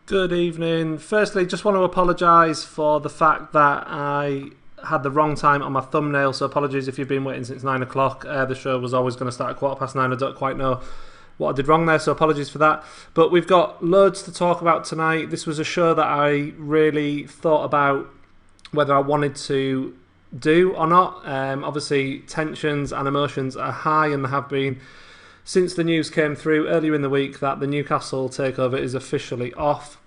Good evening. Firstly, just want to apologise for the fact that I had the wrong time on my thumbnail, so apologies if you've been waiting since 9 o'clock. The show was always going to start at 9:15. I don't quite know what I did wrong there, so apologies for that. But we've got loads to talk about tonight. This was a show that I really thought about whether I wanted to do or not. Obviously, tensions and emotions are high, and there have been since the news came through earlier in the week that the Newcastle Takeover is officially off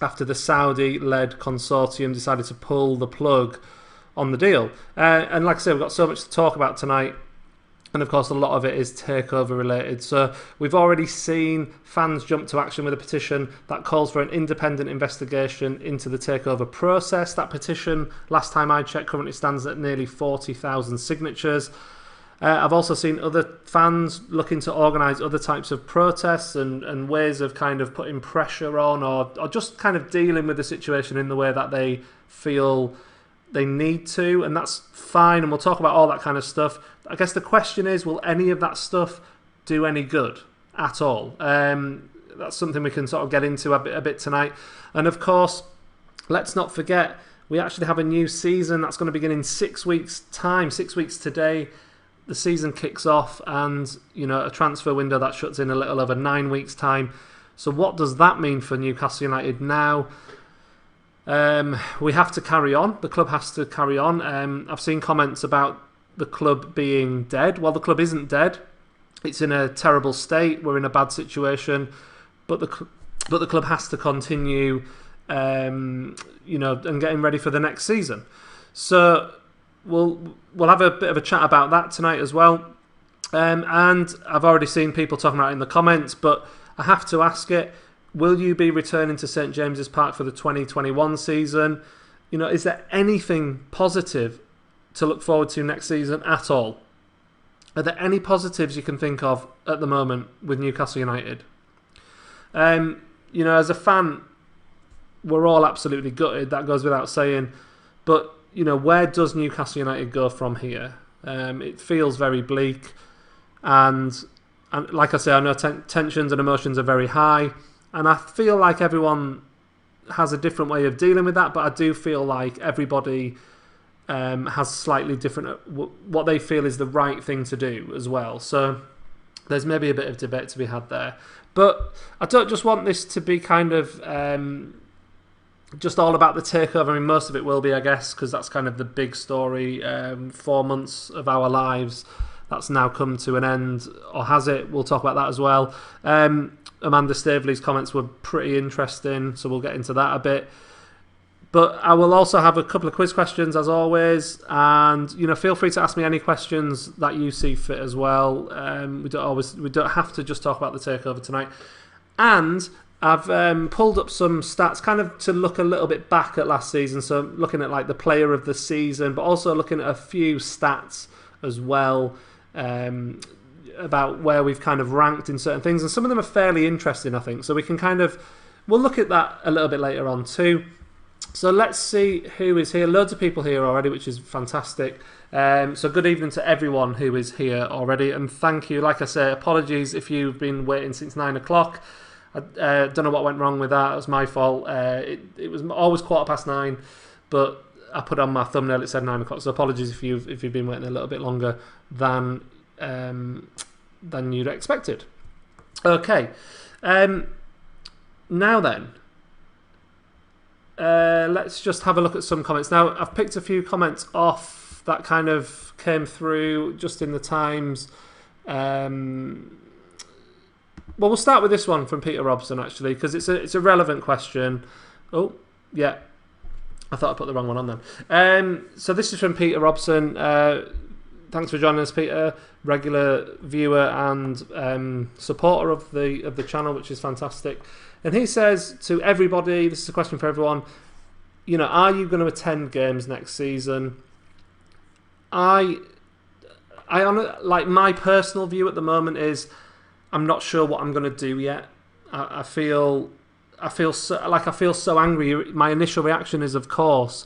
after the Saudi-led consortium decided to pull the plug on the deal. And like I say, we've got so much to talk about tonight. And of course, a lot of it is takeover related. So we've already seen fans jump to action with a petition that calls for an independent investigation into the takeover process. That petition, last time I checked, currently stands at nearly 40,000 signatures. I've also seen other fans looking to organise other types of protests and ways of kind of putting pressure on or just kind of dealing with the situation in the way that they feel they need to, and that's fine, and we'll talk about all that kind of stuff. I guess the question is, will any of that stuff do any good at all? That's something we can sort of get into a bit tonight. And of course, let's not forget, we actually have a new season that's going to begin in 6 weeks' time, 6 weeks today. The season kicks off, and a transfer window that shuts in a little over 9 weeks' time. So what does that mean for Newcastle United now? We have to carry on. The club has to carry on. I've seen comments about the club being dead. Well, the club isn't dead. It's in a terrible state. We're in a bad situation, but the club has to continue, and getting ready for the next season. So We'll have a bit of a chat about that tonight as well. And I've already seen people talking about it in the comments, but I have to ask it, will you be returning to St James's Park for the 2021 season? Is there anything positive to look forward to next season at all? Are there any positives you can think of at the moment with Newcastle United? As a fan, we're all absolutely gutted, that goes without saying, but where does Newcastle United go from here? It feels very bleak, and like I say, I know tensions and emotions are very high, and I feel like everyone has a different way of dealing with that, but I do feel like everybody has slightly different, what they feel is the right thing to do as well. So there's maybe a bit of debate to be had there. But I don't just want this to be kind of just all about the takeover. I mean, most of it will be, I guess, because that's kind of the big story. 4 months of our lives, that's now come to an end, or has it? We'll talk about that as well. Amanda Staveley's comments were pretty interesting, so we'll get into that a bit. But I will also have a couple of quiz questions, as always, and feel free to ask me any questions that you see fit as well. We don't have to just talk about the takeover tonight. And I've pulled up some stats kind of to look a little bit back at last season, so looking at like the player of the season, but also looking at a few stats as well about where we've kind of ranked in certain things, and some of them are fairly interesting, I think, so we'll look at that a little bit later on too. So let's see who is here. Loads of people here already, which is fantastic. So good evening to everyone who is here already, and thank you. Like I say, apologies if you've been waiting since 9 o'clock. I don't know what went wrong with that. It was my fault. It was always 9:15, but I put on my thumbnail, it said 9 o'clock. So apologies if you've been waiting a little bit longer than you'd expected. Okay. Now then, let's just have a look at some comments. Now, I've picked a few comments off that kind of came through just in the Times. Well, we'll start with this one from Peter Robson, actually, because it's a relevant question. Oh, yeah. I thought I put the wrong one on then. So this is from Peter Robson. Thanks for joining us, Peter. Regular viewer and supporter of the channel, which is fantastic. And he says to everybody, this is a question for everyone, are you going to attend games next season? My personal view at the moment is I'm not sure what I'm going to do yet. I feel so angry. My initial reaction is, of course,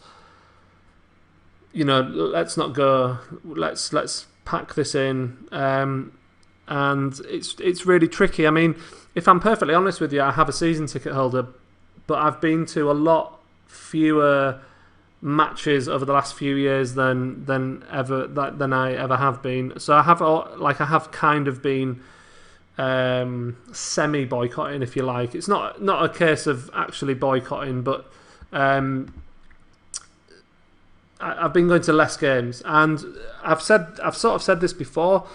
let's not go. Let's pack this in. And it's really tricky. I mean, if I'm perfectly honest with you, I have a season ticket holder but I've been to a lot fewer matches over the last few years than I ever have been. So I have kind of been semi boycotting, if you like. It's not a case of actually boycotting, but I've been going to less games, and I've sort of said this before.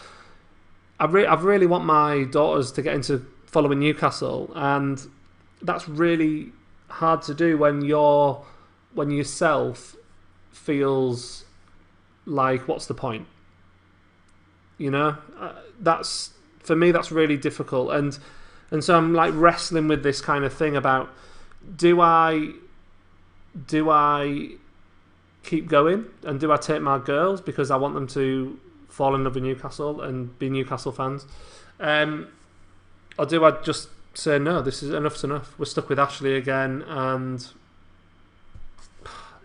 I really want my daughters to get into following Newcastle, and that's really hard to do when yourself feels like, what's the point? You know, that's, for me, that's really difficult, and so I'm like wrestling with this kind of thing about, do I keep going, and do I take my girls because I want them to fall in love with Newcastle and be Newcastle fans, or do I just say, no, this is enough's enough, we're stuck with Ashley again? And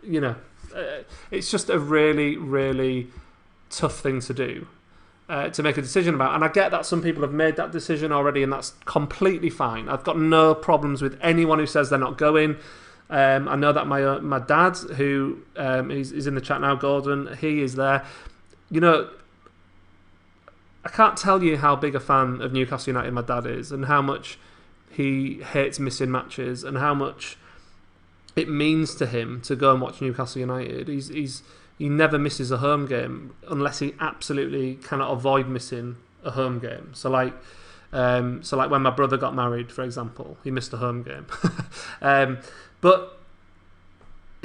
you know, it's just a really, really tough thing to do, to make a decision about. And I get that some people have made that decision already, and that's completely fine. I've got no problems with anyone who says they're not going. I know that my dad, who is in the chat now, Gordon, he is there. You know, I can't tell you how big a fan of Newcastle United my dad is, and how much he hates missing matches, and how much it means to him to go and watch Newcastle United. He never misses a home game unless he absolutely cannot avoid missing a home game. So like when my brother got married, for example, he missed a home game. But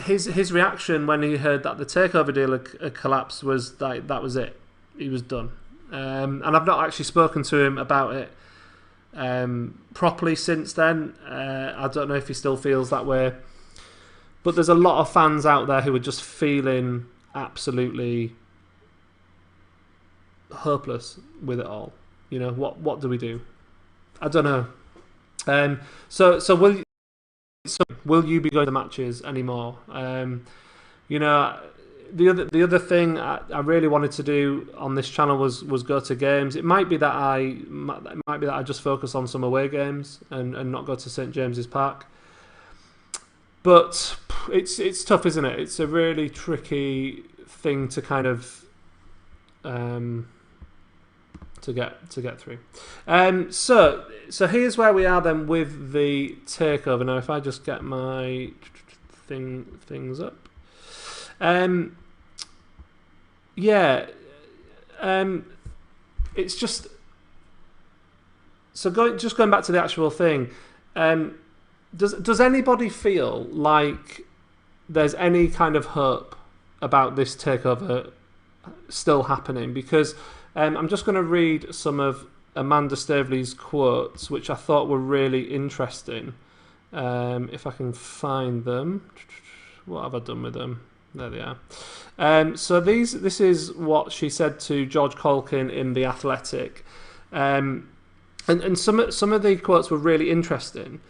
his reaction when he heard that the takeover deal had collapsed was like, that was it. He was done. And I've not actually spoken to him about it properly since then. I don't know if he still feels that way. But there's a lot of fans out there who are just feeling absolutely hopeless with it all. You know, what do we do? I don't know. So will you be going to matches anymore? You know, the other thing I really wanted to do on this channel was go to games. It might be that I just focus on some away games and not go to St James's Park. But it's tough, isn't it? It's a really tricky thing to kind of to get through. So here's where we are then with the takeover. Now, if I just get my things up, it's just going back to the actual thing. Does anybody feel like there's any kind of hope about this takeover still happening? Because I'm just going to read some of Amanda Staveley's quotes, which I thought were really interesting. If I can find them. What have I done with them? There they are. So this is what she said to George Colkin in The Athletic. And some of the quotes were really interesting.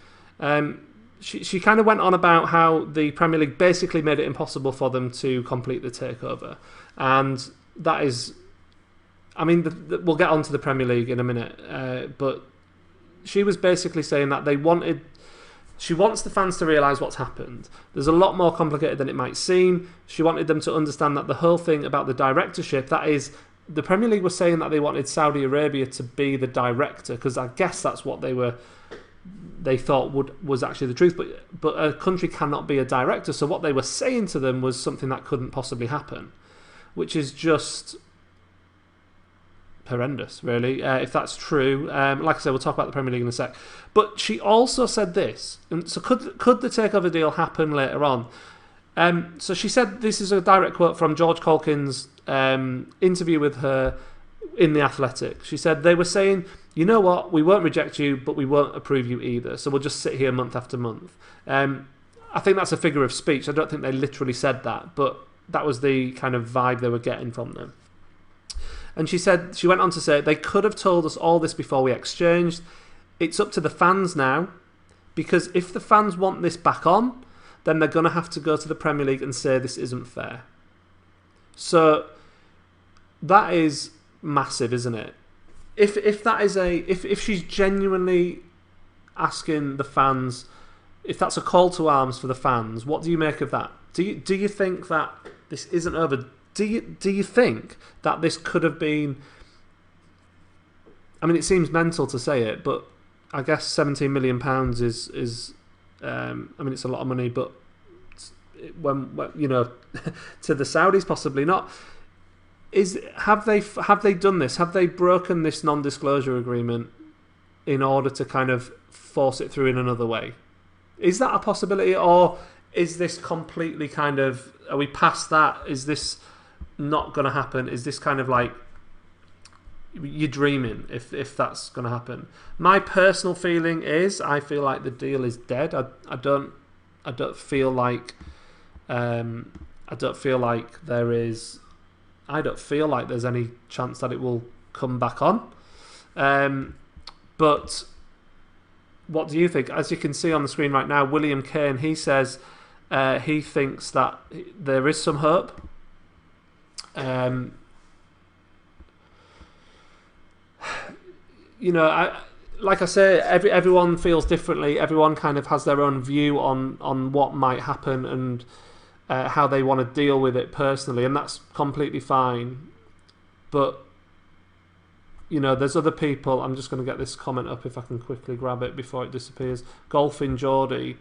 She kind of went on about how the Premier League basically made it impossible for them to complete the takeover, and that is, I mean, we'll get on to the Premier League in a minute, but she was basically saying that she wants the fans to realise what's happened. There's a lot more complicated than it might seem. She wanted them to understand that the whole thing about the directorship, that is, the Premier League was saying that they wanted Saudi Arabia to be the director, because I guess that's what they thought was actually the truth, but a country cannot be a director. So what they were saying to them was something that couldn't possibly happen, which is just horrendous, really, if that's true. Like I said, we'll talk about the Premier League in a sec. But she also said this, and so could the takeover deal happen later on? So she said, this is a direct quote from George Colkin's interview with her in The Athletic. She said, they were saying, you know what, we won't reject you, but we won't approve you either, so we'll just sit here month after month. I think that's a figure of speech. I don't think they literally said that, but that was the kind of vibe they were getting from them. And she went on to say, they could have told us all this before we exchanged. It's up to the fans now, because if the fans want this back on, then they're going to have to go to the Premier League and say this isn't fair. So that is massive, isn't it? If she's genuinely asking the fans if that's a call to arms for the fans, what do you make of that? Do you think that this isn't over? Do you think that this could have been? I mean, it seems mental to say it, but I guess £17 million is I mean, it's a lot of money, but when you know, to the Saudis possibly not. Have they done this? Have they broken this non-disclosure agreement in order to kind of force it through in another way? Is that a possibility, or is this completely kind of, are we past that? Is this not going to happen? Is this kind of like you're dreaming if that's going to happen? My personal feeling is I feel like the deal is dead. I don't feel like there's any chance that it will come back on. But what do you think? As you can see on the screen right now, William Kane, he says he thinks that there is some hope. You know, like I say, everyone feels differently. Everyone kind of has their own view on what might happen and how they want to deal with it personally, and that's completely fine. But you know, there's other people. I'm just going to get this comment up if I can quickly grab it before it disappears. Golfing Geordie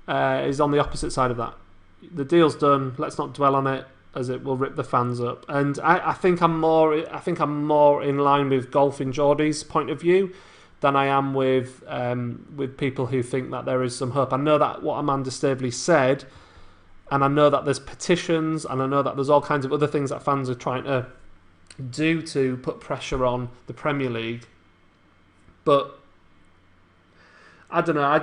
is on the opposite side of that. The deal's done. Let's not dwell on it, as it will rip the fans up. And I think I'm more in line with Golfing Geordie's point of view than I am with people who think that there is some hope. I know that what Amanda Staveley said, and I know that there's petitions, and I know that there's all kinds of other things that fans are trying to do to put pressure on the Premier League. But I don't know.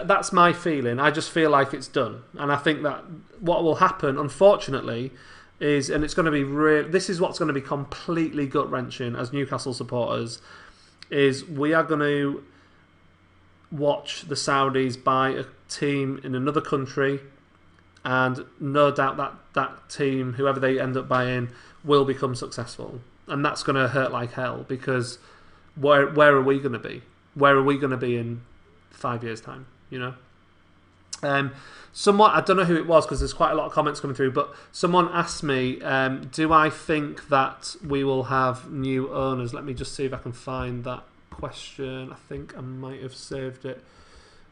That's my feeling. I just feel like it's done, and I think that what will happen, unfortunately, is, and it's going to be this is what's going to be completely gut wrenching as Newcastle supporters, is we are going to watch the Saudis buy a team in another country, and no doubt that team, whoever they end up buying, will become successful, and that's going to hurt like hell, because where are we going to be? Where are we going to be in 5 years' time? You know, someone, I don't know who it was because there's quite a lot of comments coming through, but someone asked me, do I think that we will have new owners? Let me just see if I can find that question. I think I might have saved it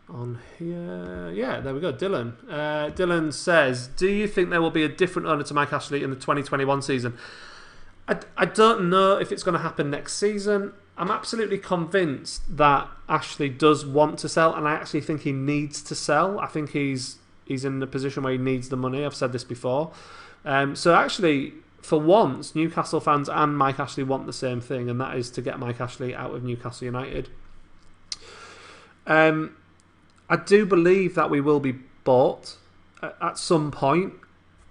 on here. Yeah, there we go. Dylan. Dylan says, do you think there will be a different owner to Mike Ashley in the 2021 season? I don't know if it's going to happen next season. I'm absolutely convinced that Ashley does want to sell, and I actually think he needs to sell. I think he's in a position where he needs the money. I've said this before. So actually, for once, Newcastle fans and Mike Ashley want the same thing, and that is to get Mike Ashley out of Newcastle United. I do believe that we will be bought at some point.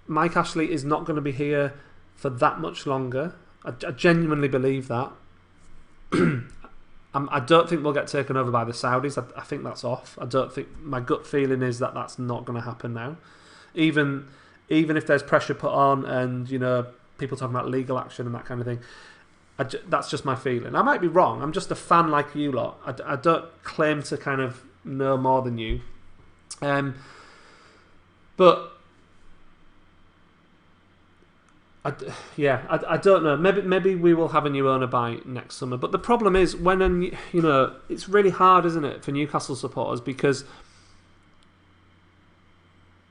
Mike Ashley is not going to be here for that much longer. I genuinely believe that. I don't think we'll get taken over by the Saudis. I think that's off. I don't think, my gut feeling is that that's not going to happen now. Even if there's pressure put on, and you know, people talking about legal action and that kind of thing, that's just my feeling. I might be wrong. I'm just a fan like you lot. I don't claim to kind of know more than you. But I don't know. Maybe we will have a new owner by next summer. But the problem is, it's really hard, isn't it, for Newcastle supporters, because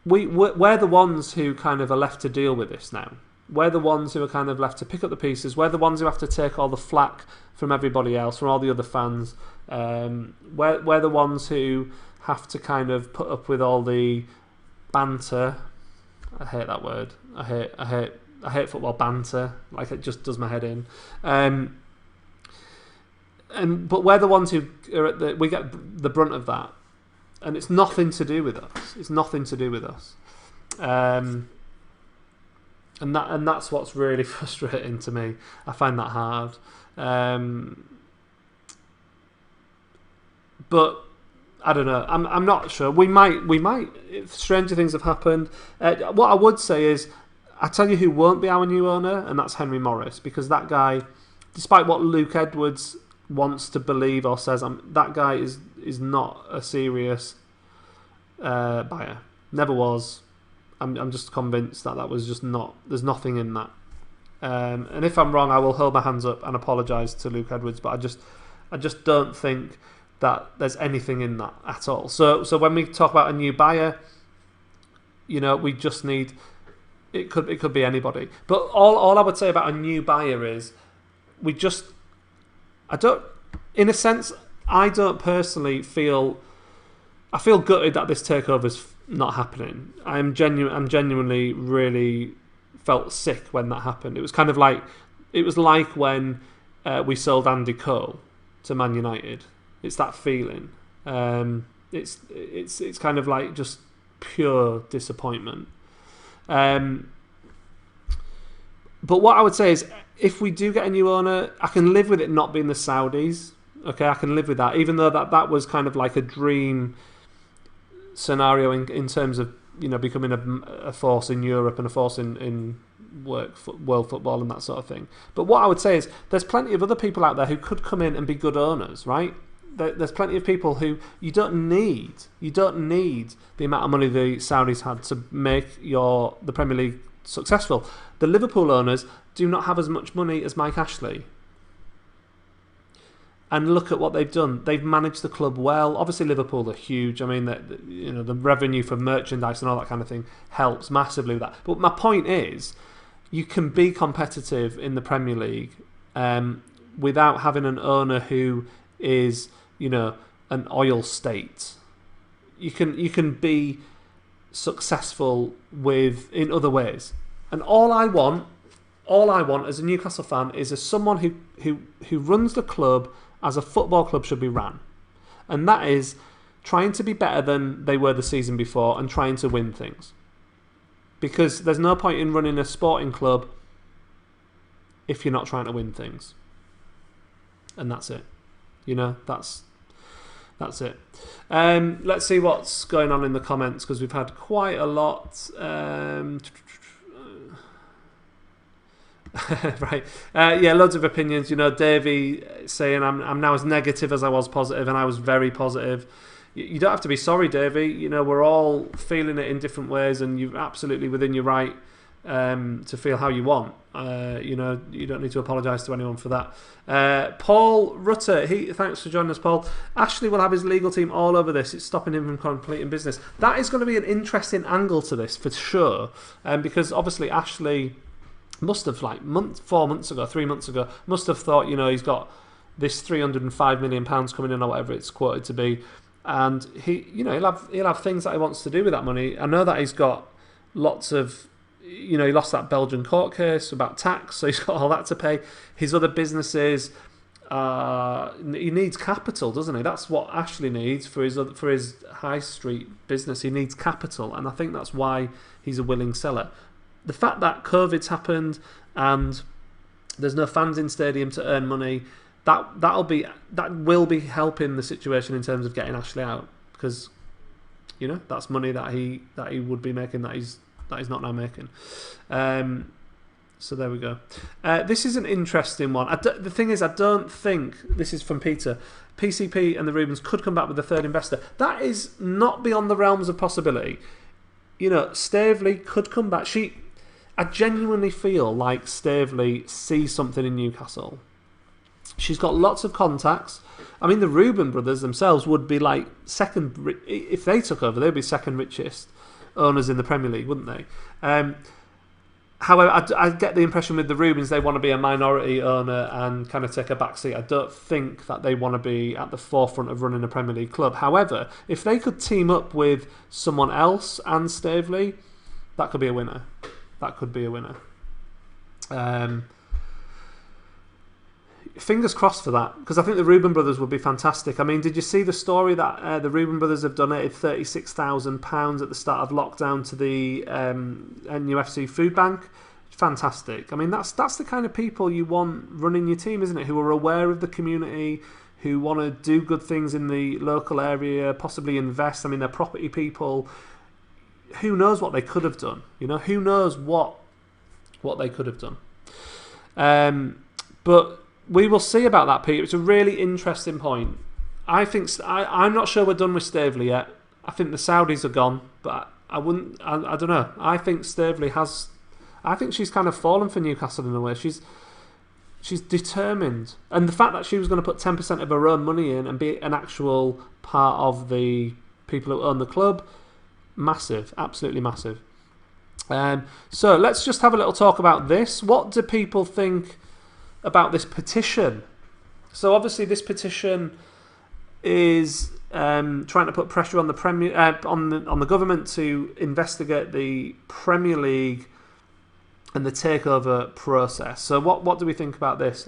we're the ones who kind of are left to deal with this now. We're the ones who are kind of left to pick up the pieces. We're the ones who have to take all the flack from everybody else, from all the other fans. We're the ones who have to kind of put up with all the banter. I hate that word. I hate football banter. Like, it just does my head in. But we're the ones who are we get the brunt of that, and it's nothing to do with us. It's nothing to do with us. And that's what's really frustrating to me. I find that hard. But I don't know. I'm not sure. We might. Stranger things have happened. What I would say is, I tell you who won't be our new owner, and that's Henry Morris, because that guy, despite what Luke Edwards wants to believe or says, that guy is not a serious buyer. Never was. I'm just convinced that was just not. There's nothing in that. And if I'm wrong, I will hold my hands up and apologise to Luke Edwards. But I just don't think that there's anything in that at all. So when we talk about a new buyer, we just need. It could be anybody. But all I would say about a new buyer is, I don't personally feel. I feel gutted that this takeover's not happening. I'm genuinely really felt sick when that happened. It was kind of like when we sold Andy Cole to Man United. It's that feeling. It's kind of like just pure disappointment. But what I would say is, if we do get a new owner, I can live with it not being the Saudis. Okay, I can live with that, even though that was kind of like a dream scenario in terms of becoming a force in Europe and a force in world football and that sort of thing. But what I would say is, there's plenty of other people out there who could come in and be good owners, right? There's plenty of people who you don't need the amount of money the Saudis had to make the Premier League successful. The Liverpool owners do not have as much money as Mike Ashley. And look at what they've done. They've managed the club well. Obviously, Liverpool are huge. I mean, the revenue from merchandise and all that kind of thing helps massively with that. But my point is, you can be competitive in the Premier League without having an owner who is, an oil state. You can be successful in other ways. And all I want as a Newcastle fan is someone who runs the club as a football club should be ran. And that is trying to be better than they were the season before and trying to win things. Because there's no point in running a sporting club if you're not trying to win things. And that's it. That's it. Let's see what's going on in the comments, because we've had quite a lot. Right. Loads of opinions. Davey saying I'm now as negative as I was positive, and I was very positive. You don't have to be sorry, Davey. We're all feeling it in different ways, and you're absolutely within your right to feel how you want. You don't need to apologise to anyone for that. Paul Rutter, thanks for joining us, Paul. Ashley will have his legal team all over this. It's stopping him from completing business. That is going to be an interesting angle to this for sure, because obviously Ashley must have 3 months ago, must have thought, he's got this £305 million coming in or whatever it's quoted to be, and he'll have things that he wants to do with that money. I know that he's got lots of, he lost that Belgian court case about tax, so he's got all that to pay. His other businesses, he needs capital, doesn't he? That's what Ashley needs for his high street business. He needs capital, and I think that's why he's a willing seller. The fact that COVID's happened and there's no fans in stadium to earn money, that will be helping the situation in terms of getting Ashley out, because that's money that he would be making that he's not now making. So there we go. This is an interesting one. The thing is, I don't think, this is from Peter, PCP and the Rubens could come back with a third investor. That is not beyond the realms of possibility. Staveley could come back. I genuinely feel like Staveley sees something in Newcastle. She's got lots of contacts. I mean, the Reuben brothers themselves would be like second, if they took over, they'd be second richest owners in the Premier League, wouldn't they? However, I get the impression with the Reubens, they want to be a minority owner and kind of take a back seat. I don't think that they want to be at the forefront of running a Premier League club. However, if they could team up with someone else and Staveley, that could be a winner. That could be a winner. Fingers crossed for that, because I think the Reuben brothers would be fantastic. I mean, did you see the story that the Reuben brothers have donated £36,000 at the start of lockdown to the NUFC food bank? Fantastic. I mean, that's the kind of people you want running your team, isn't it? Who are aware of the community, who want to do good things in the local area, possibly invest. I mean, they're property people. Who knows what they could have done? Who knows what they could have done? But we will see about that, Peter. It's a really interesting point. I'm not sure we're done with Staveley yet. I think the Saudis are gone, but I wouldn't. I don't know. I think Staveley has. I think she's kind of fallen for Newcastle in a way. She's determined, and the fact that she was going to put 10% of her own money in and be an actual part of the people who own the club, massive, absolutely massive. So let's just have a little talk about this. What do people think about this petition? So obviously this petition is trying to put pressure on the on the government to investigate the Premier League and the takeover process. So what do we think about this?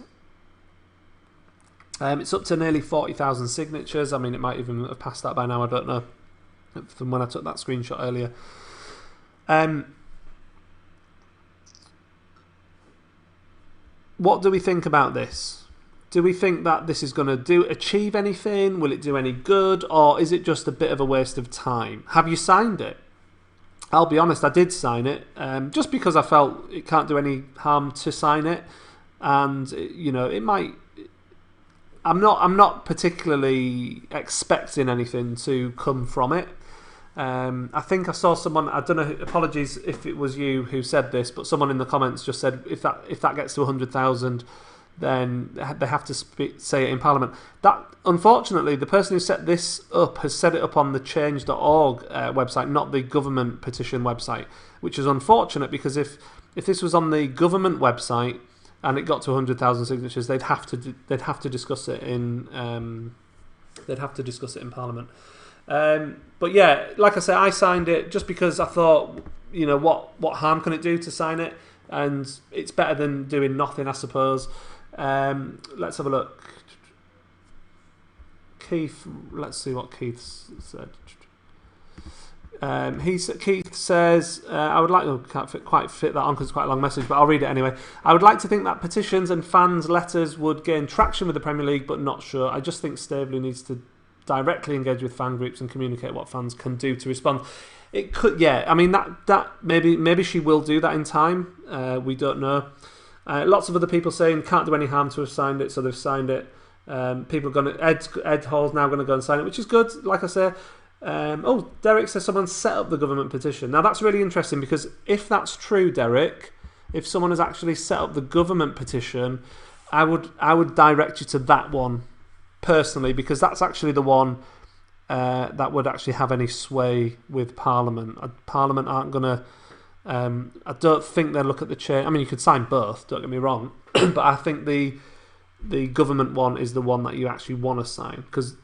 It's up to nearly 40,000 signatures. I mean, it might even have passed that by now. I don't know from when I took that screenshot earlier. What do we think about this? Do we think that this is going to achieve anything? Will it do any good? Or is it just a bit of a waste of time? Have you signed it? I'll be honest, I did sign it just because I felt it can't do any harm to sign it. And, you know, it might... I'm not particularly expecting anything to come from it. I think I saw someone, I don't know, apologies if it was you who said this, but someone in the comments just said if that gets to 100,000, then they have to say it in Parliament. That, unfortunately, the person who set this up has set it up on the change.org website, not the government petition website, which is unfortunate because if this was on the government website and it got to 100,000 signatures, they'd have to discuss it in Parliament. But yeah, like I said, I signed it just because I thought, you know, what harm can it do to sign it? And it's better than doing nothing, I suppose. Let's have a look. Keith, let's see what Keith said. Keith says, I would like to, can't quite fit that on because it's quite a long message, but I'll read it anyway. I would like to think that petitions and fans' letters would gain traction with the Premier League, but not sure. I just think Staveley needs to directly engage with fan groups and communicate what fans can do to respond. It could, yeah. I mean, that maybe she will do that in time. We don't know. Lots of other people saying can't do any harm to have signed it, so they've signed it. People are going to Ed Hall's now going to go and sign it, which is good. Like I say. Derek says someone set up the government petition. Now that's really interesting because if that's true, Derek, if someone has actually set up the government petition, I would direct you to that one personally because that's actually the one that would actually have any sway with Parliament. Parliament aren't going to. I don't think they'll look at the change. I mean, you could sign both. Don't get me wrong, but I think the government one is the one that you actually want to sign because.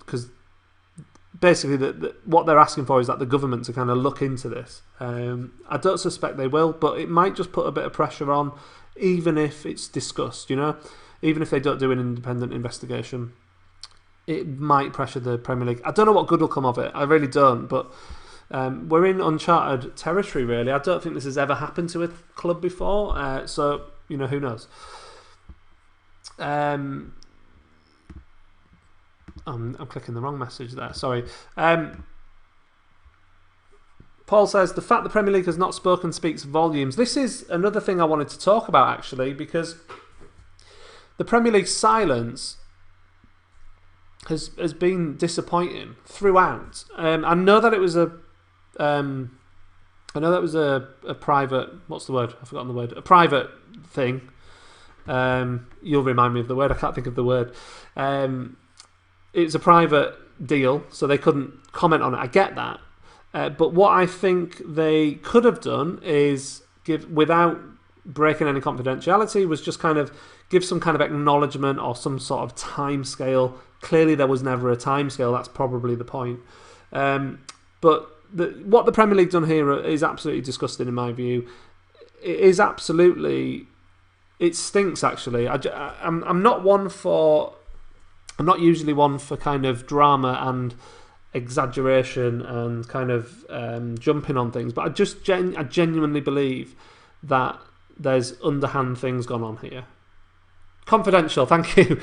Basically, what they're asking for is that the government to kind of look into this. I don't suspect they will, but it might just put a bit of pressure on, even if it's discussed, you know? Even if they don't do an independent investigation, it might pressure the Premier League. I don't know what good will come of it. I really don't, but we're in uncharted territory, really. I don't think this has ever happened to a club before, so, you know, who knows? I'm clicking the wrong message there, sorry. Paul says, the fact the Premier League has not spoken speaks volumes. This is another thing I wanted to talk about, actually, because the Premier League's silence has been disappointing throughout. I know that it was a private, what's the word? I've forgotten the word. A private thing. You'll remind me of the word. I can't think of the word. It's a private deal, so they couldn't comment on it. I get that. But what I think they could have done is without breaking any confidentiality, was just kind of give some kind of acknowledgement or some sort of time scale. Clearly there was never a time scale. That's probably the point. But what the Premier League done here is absolutely disgusting in my view. It is absolutely... It stinks, actually. I'm not usually one for kind of drama and exaggeration and kind of jumping on things, but I genuinely believe that there's underhand things gone on here. Confidential, thank you.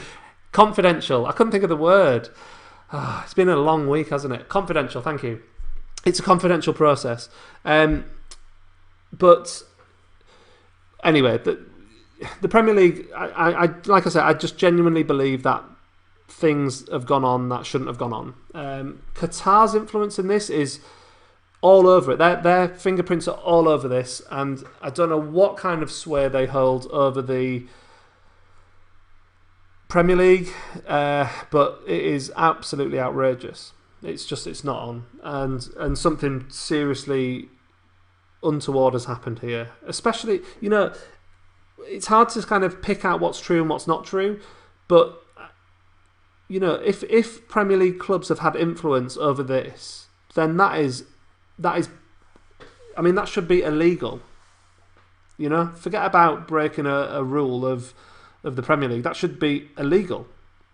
Confidential. I couldn't think of the word. It's been a long week, hasn't it? Confidential, thank you. It's a confidential process. But anyway, the Premier League, I like I said, I just genuinely believe that things have gone on that shouldn't have gone on. Qatar's influence in this is all over it. Their fingerprints are all over this, and I don't know what kind of sway they hold over the Premier League, but it is absolutely outrageous. It's not on, and something seriously untoward has happened here. Especially, it's hard to kind of pick out what's true and what's not true, but if Premier League clubs have had influence over this, then that should be illegal. Forget about breaking a rule of the Premier League. That should be illegal,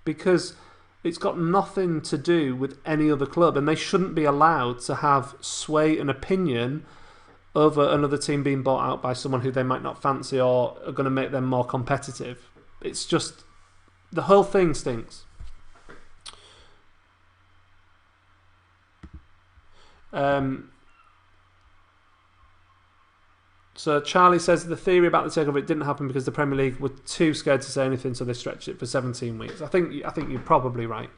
because it's got nothing to do with any other club, and they shouldn't be allowed to have sway and opinion over another team being bought out by someone who they might not fancy or are going to make them more competitive. It's just, the whole thing stinks. So Charlie says the theory about the takeover, it didn't happen because the Premier League were too scared to say anything, so they stretched it for 17 weeks. I think you're probably right.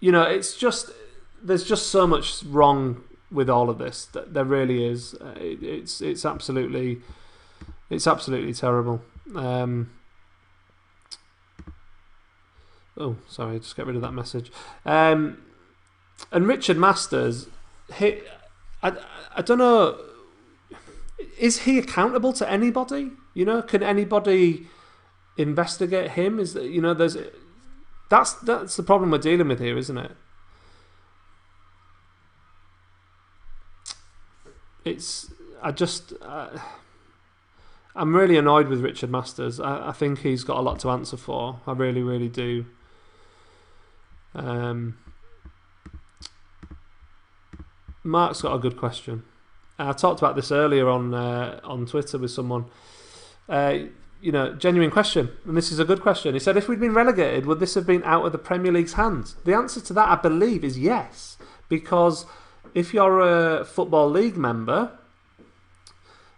It's just, there's just so much wrong with all of this. There really is. It's absolutely terrible. Oh, sorry, just get rid of that message. And Richard Masters, I don't know, is he accountable to anybody? Can anybody investigate him? That's the problem we're dealing with here, isn't it? I'm really annoyed with Richard Masters. I think he's got a lot to answer for. I really, really do. Mark's got a good question. I talked about this earlier on Twitter with someone. Genuine question, and this is a good question. He said, if we'd been relegated, would this have been out of the Premier League's hands? The answer to that, I believe, is yes, because if you're a Football League member,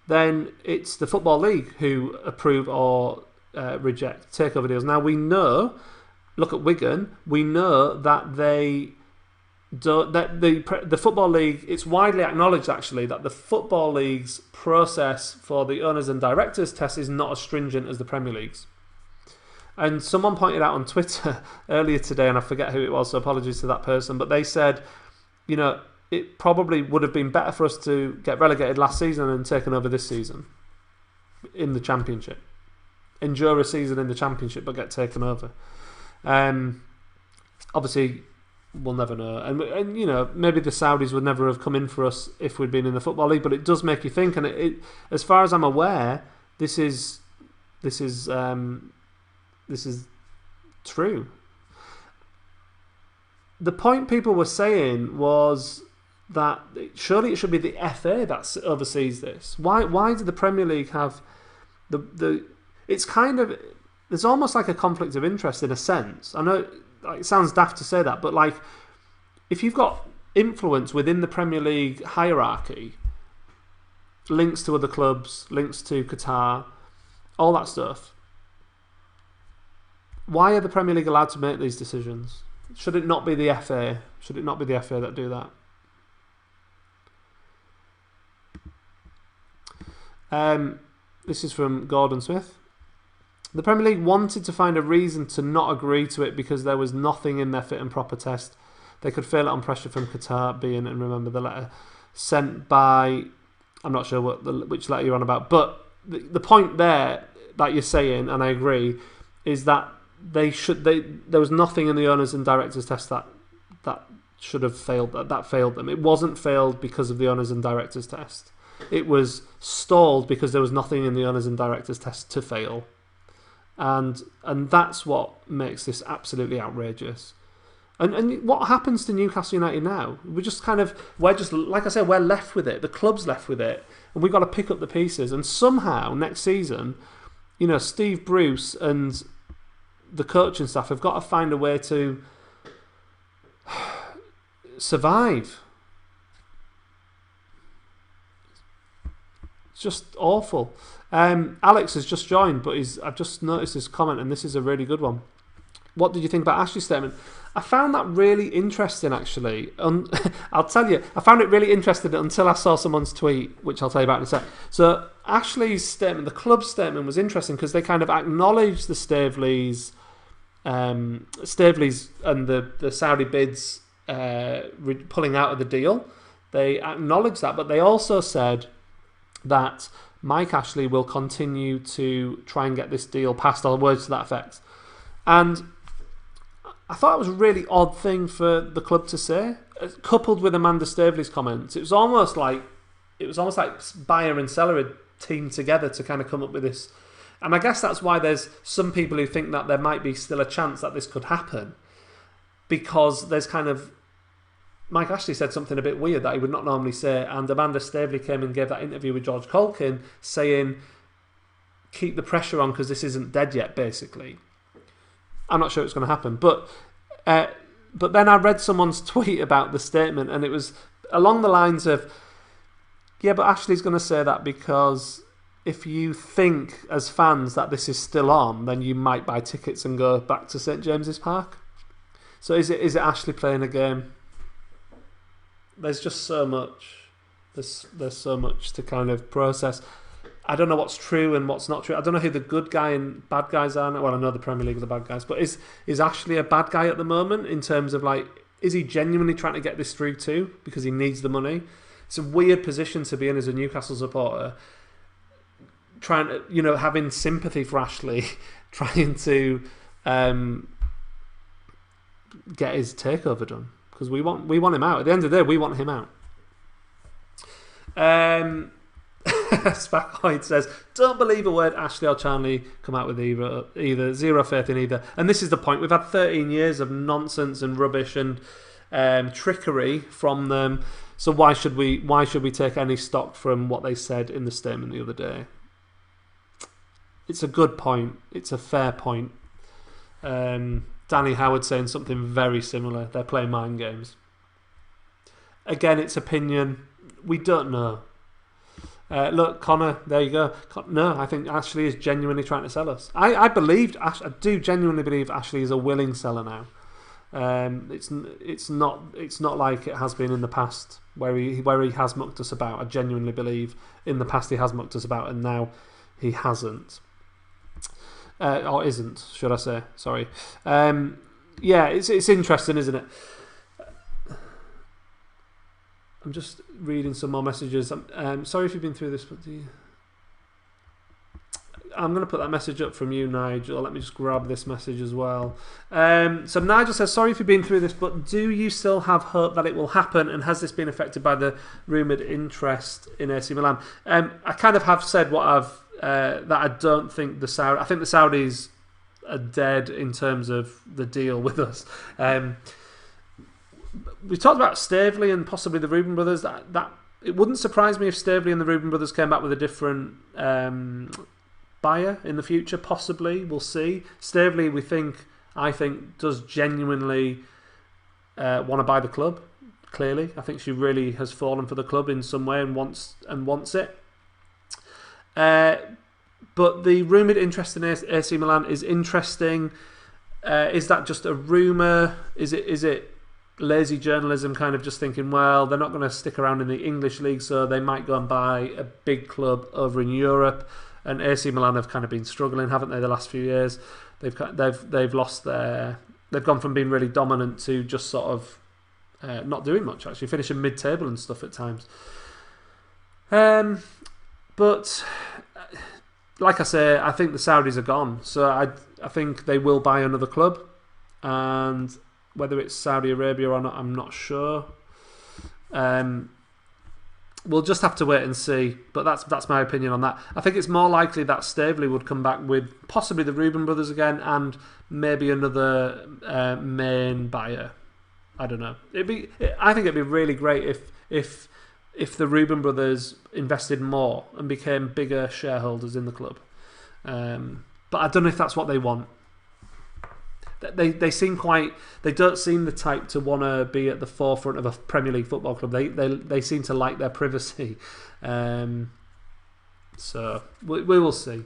then it's the Football League who approve or reject takeover deals. Now, we know, look at Wigan, we know that they don't, that the Football League, it's widely acknowledged actually that the Football League's process for the owners and directors test is not as stringent as the Premier League's. And someone pointed out on Twitter earlier today, and I forget who it was, so apologies to that person, but they said, it probably would have been better for us to get relegated last season and taken over this season in the Championship. Endure a season in the Championship but get taken over. Obviously, we'll never know. And maybe the Saudis would never have come in for us if we'd been in the Football League, but it does make you think. And it as far as I'm aware, this is true. The point people were saying was that surely it should be the FA that oversees this. Why do the Premier League have the? It's kind of, there's almost like a conflict of interest in a sense. I know it sounds daft to say that, but like if you've got influence within the Premier League hierarchy, links to other clubs, links to Qatar, all that stuff, why are the Premier League allowed to make these decisions? Should it not be the FA? Should it not be the FA that do that? This is from Gordon Smith. The Premier League wanted to find a reason to not agree to it because there was nothing in their fit and proper test. They could fail it on pressure from Qatar being, and remember the letter sent by, I'm not sure which letter you're on about, but the point there that you're saying, and I agree, is that there was nothing in the owners and directors test that should have failed, that failed them. It wasn't failed because of the owners and directors test. It was stalled because there was nothing in the owners and directors test to fail. And that's what makes this absolutely outrageous. And what happens to Newcastle United now? We're just like I said, we're left with it. The club's left with it, and we've got to pick up the pieces. And somehow next season, Steve Bruce and the coaching staff have got to find a way to survive. It's just awful. Alex has just joined, but I've just noticed his comment, and this is a really good one. what did you think about Ashley's statement? I found that really interesting, actually. I'll tell you, I found it really interesting until I saw someone's tweet, which I'll tell you about in a sec. So Ashley's statement, the club's statement, was interesting because they kind of acknowledged the Staveleys and the Saudi bids pulling out of the deal. They acknowledged that, but they also said that Mike Ashley will continue to try and get this deal passed, or words to that effect. And I thought it was a really odd thing for the club to say, coupled with Amanda Staveley's comments. It was almost like buyer and seller had teamed together to kind of come up with this. And I guess that's why there's some people who think that there might be still a chance that this could happen, because there's kind of Mike Ashley said something a bit weird that he would not normally say, and Amanda Staveley came and gave that interview with George Colkin saying, keep the pressure on because this isn't dead yet, basically. I'm not sure it's going to happen. But then I read someone's tweet about the statement, and it was along the lines of, yeah, but Ashley's going to say that because if you think as fans that this is still on, then you might buy tickets and go back to St James's Park. So is it Ashley playing a game? There's just so much. There's so much to kind of process. I don't know what's true and what's not true. I don't know who the good guy and bad guys are. Well, I know the Premier League are the bad guys, but is Ashley a bad guy at the moment in terms of, like, is he genuinely trying to get this through too because he needs the money? It's a weird position to be in as a Newcastle supporter, trying to, you know, having sympathy for Ashley, trying to get his takeover done. Because we want him out. At the end of the day, we want him out. Spacoid says, don't believe a word Ashley or Charnley come out with either. Zero faith in either. And this is the point. We've had 13 years of nonsense and rubbish and trickery from them. So why should we take any stock from what they said in the statement the other day? It's a good point. It's a fair point. Danny Howard saying something very similar. They're playing mind games. Again, it's opinion. We don't know. Look, Connor, there you go. No, I think Ashley is genuinely trying to sell us. I do genuinely believe Ashley is a willing seller now. It's not like it has been in the past where he has mucked us about. I genuinely believe in the past he has mucked us about, and now he hasn't. Or isn't, should I say? Sorry. Yeah, it's interesting, isn't it? I'm just reading some more messages. Sorry if you've been through this, but I'm going to put that message up from you, Nigel. Let me just grab this message as well. So Nigel says, sorry if you've been through this, but do you still have hope that it will happen? And has this been affected by the rumoured interest in AC Milan? I kind of have said what that I don't think I think the Saudis are dead in terms of the deal with us. We talked about Staveley and possibly the Reuben brothers. That it wouldn't surprise me if Staveley and the Reuben brothers came back with a different buyer in the future. Possibly, we'll see. Staveley, I think, does genuinely want to buy the club. Clearly, I think she really has fallen for the club in some way and wants it. But the rumoured interest in AC Milan is interesting. Is that just a rumour? Is it lazy journalism, kind of just thinking, well, they're not going to stick around in the English league, so they might go and buy a big club over in Europe? And AC Milan have kind of been struggling, haven't they, the last few years? They've lost they've gone from being really dominant to just sort of not doing much, actually, finishing mid-table and stuff at times. But like I say, I think the Saudis are gone. So I think they will buy another club. And whether it's Saudi Arabia or not, I'm not sure. We'll just have to wait and see. But that's my opinion on that. I think it's more likely that Staveley would come back with possibly the Reuben brothers again and maybe another main buyer. I don't know. I think it'd be really great if the Reuben brothers invested more and became bigger shareholders in the club. But I don't know if that's what they want. They don't seem the type to want to be at the forefront of a Premier League football club. They seem to like their privacy. So we will see.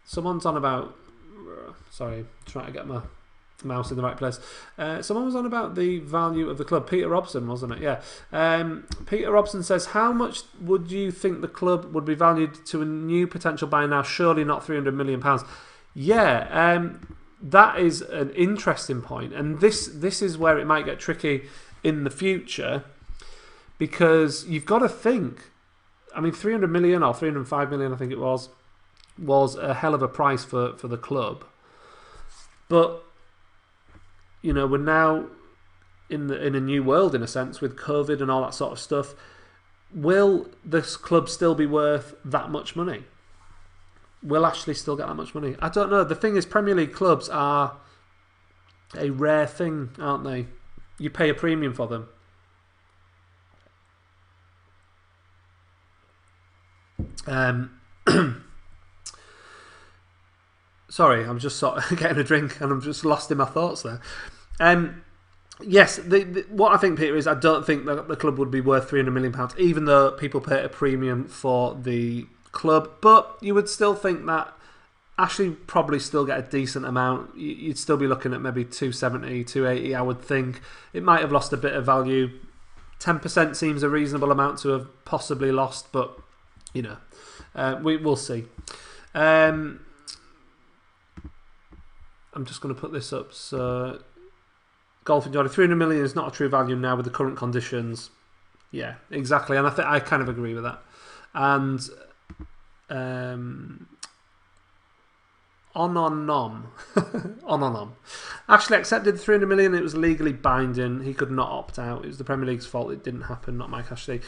Someone's on about sorry, trying to get my mouse in the right place. Someone was on about the value of the club. Peter Robson, wasn't it? Yeah. Peter Robson says, how much would you think the club would be valued to a new potential buyer now? Surely not £300 million. Yeah, that is an interesting point. And this is where it might get tricky in the future, because you've got to think, I mean, 300 million or 305 million, I think it was a hell of a price for the club. But you know, we're now in a new world, in a sense, with COVID and all that sort of stuff. Will this club still be worth that much money? Will Ashley still get that much money? I don't know. The thing is, Premier League clubs are a rare thing, aren't they? You pay a premium for them. Sorry, I'm just sort of getting a drink and I'm just lost in my thoughts there. Yes, what I think, Peter, is I don't think that the club would be worth £300 million, even though people pay a premium for the club. But you would still think that Ashley probably still get a decent amount. You'd still be looking at maybe 270, 280, I would think. It might have lost a bit of value. 10% seems a reasonable amount to have possibly lost, but, you know, we'll see. I'm just going to put this up. So, Golf and Jordan, 300 million is not a true value now with the current conditions. Yeah, exactly. And I think I kind of agree with that. And on. Ashley accepted 300 million. It was legally binding. He could not opt out. It was the Premier League's fault. It didn't happen, not Mike Ashley.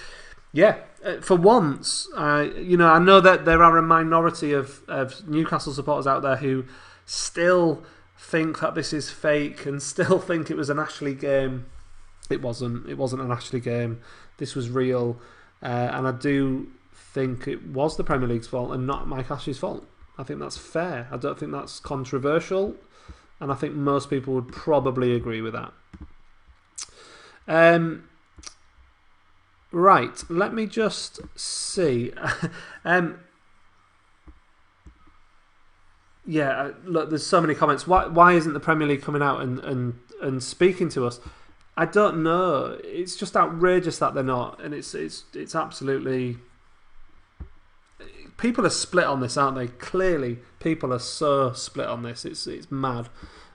Yeah, for once, I know that there are a minority of Newcastle supporters out there who still think that this is fake and still think it was an Ashley game. It wasn't an Ashley game. This was real, and I do think it was the Premier League's fault and not Mike Ashley's fault. I think that's fair. I don't think that's controversial, and I think most people would probably agree with that. Right, let me just see. Yeah, look, there's so many comments. Why isn't the Premier League coming out and speaking to us? I don't know. It's just outrageous that they're not, and it's absolutely. People are split on this, aren't they? Clearly, people are so split on this. It's mad.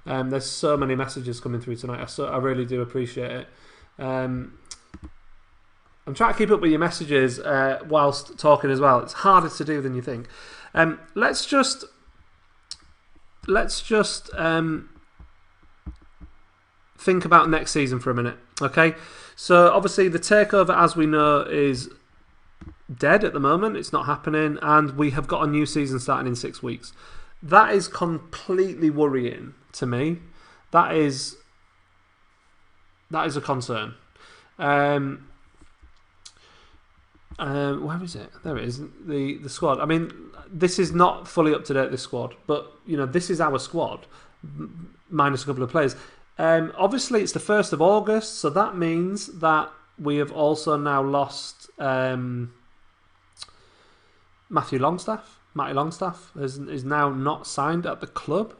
There's so many messages coming through tonight. I really do appreciate it. I'm trying to keep up with your messages whilst talking as well. It's harder to do than you think. Let's just think about next season for a minute, okay? So obviously the takeover, as we know, is dead at the moment. It's not happening, and we have got a new season starting in 6 weeks. That is completely worrying to me. That is a concern. Where is it? There it is. The squad. I mean, this is not fully up to date, this squad, but this is our squad minus a couple of players. Obviously, it's the 1st of August, so that means that we have also now lost Matty Longstaff is now not signed at the club.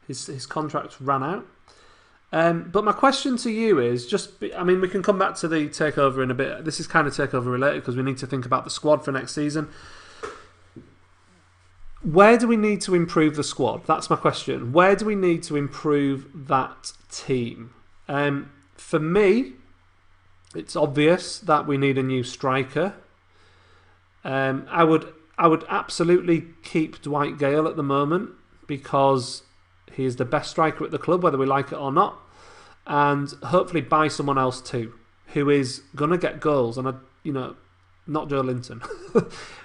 His contract ran out. But my question to you is we can come back to the takeover in a bit. This is kind of takeover related because we need to think about the squad for next season. Where do we need to improve the squad? That's my question. Where do we need to improve that team? For me, it's obvious that we need a new striker. I would absolutely keep Dwight Gale at the moment because he is the best striker at the club, whether we like it or not. And hopefully buy someone else too, who is going to get goals. And, not Joe Linton.